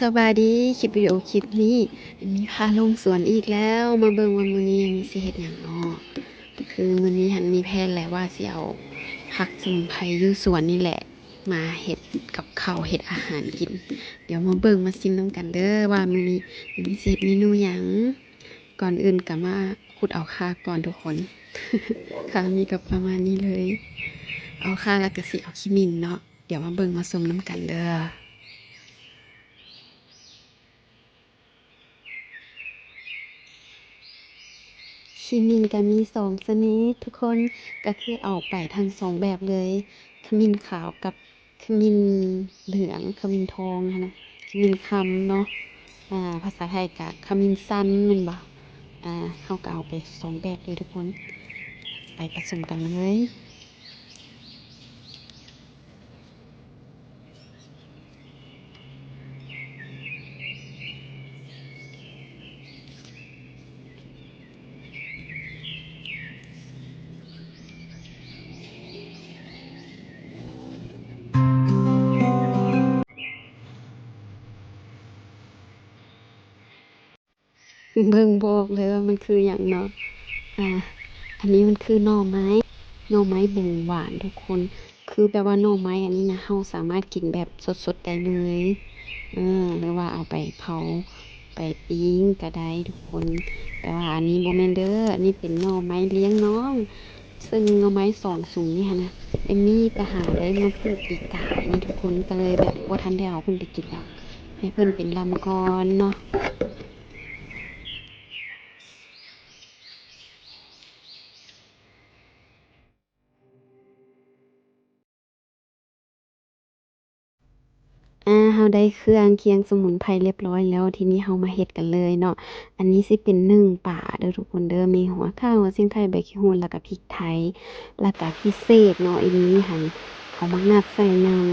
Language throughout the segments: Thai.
สบายดีคลิปวิดีโอคลิปนี้มีพาลงสวนอีกแล้วมาเบิ่งว่ามื้อนี้มีสิเฮ็ดหยังเนาะคือมื้อนี้หันมีแผนแหละว่าสิเอาผักสมุนไพรอยู่สวนนี่แหละมาเฮ็ดกับข้าวเฮ็ดอาหารกินเดี๋ยวมาเบิ่งมาชิมนำกันเด้อว่ามื้อนี้มีสิเฮ็ดเมนูหยังก่อนอื่นก็มาขุดเอาข่าก่อนทุกคน ค่ะมีกับประมาณนี้เลยเอาข่าแล้วก็สิเอาขี้มินเนาะเดี๋ยวมาเบิ่งมาชมนำกันเด้อ คิมินก็มี2ชนิดทุกคนก็คือเอาไปทั้ง2แบบเลยขมิ้นขาวกับขมิ้นเหลืองขมิ้นทองหั้นนะขมิ้นคำเนาะภาษาไทยก็ขมิ้นชันแม่นบ่เราก็เอาไป2แบบเลยทุกคนไปผสมกันเลยเบิ่งบ่ออกเลยว่ามันคือหยังเนาะอ่าอันนี้มันคือหน่อไม้บงหวานทุกคนคือแปลว่าหน่อไม้อันนี้นะเราสามารถกินแบบสดๆได้เลยหรือว่าเอาไปเผาไปปิ้งก็ได้ทุกคนแต่ว่าอันนี้บ่แม่นเด้ออันนี้เป็นหน่อไม้เลี้ยงน้องซึ่งหน่อไม้สองสูงนี่หั้นนะเอมมี่ไปหาได้มาปลูกปีกายนี่ทุกคนก็เลยแบบบ่ทันได้เอาเพิ่นไปกินหรอกให้เพิ่นเป็นลำก่อนเนาะ เราได้เครื่องเคียงสมุนไพรเรียบร้อยแล้วทีนี้เรามาเฮ็ดกันเลยเนาะอันนี้สิเป็นนึ่งป่าเด้อทุกคนเด้อมีหัวข่าหัวเสียงไทยใบขี้หูดแล้วก็พริกไทยแล้วก็พิเศษเนาะอันนี้หั่นเขามักงัดใส่หยัง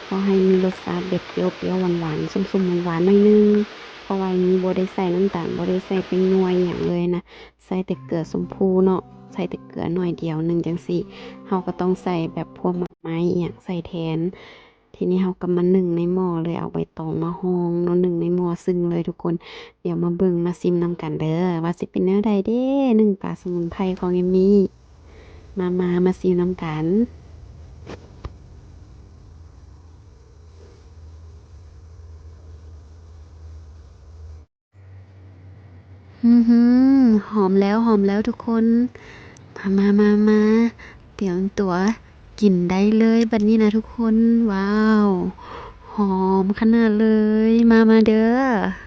พอให้มีรสชาติแบบเปรี้ยวๆหวานๆส้มๆหวานๆหน่อยนึงเพราะว่าอันนี้บ่ได้ใส่น้ำตาลบ่ได้ใส่เป็นนัวอิหยังเลยนะใส่แต่เกลือชมพูเนาะใส่แต่เกลือหน่อยเดียวหนึงจังซี้เราก็ต้องใส่แบบพวกหมากไม้อิหยังใส่แทน ทีนี้เราก็มานึ่งในหม้อเลยเอาใบตองมาห้องเนาะนึ่งในหม้อซึ่งเลยทุกคนเดี๋ยวมาเบิ่งมาซิมนำกันเด้อว่าสิเป็นแนวใดเด้นึ่งปลาสมุนไพรของเอมมี่มาซิมนำกันฮือหอมแล้วทุกคนมาเตรียมตัวกินได้เลยบัดนี้นะทุกคนว้าวหอมขนาดเลยมาเด้อ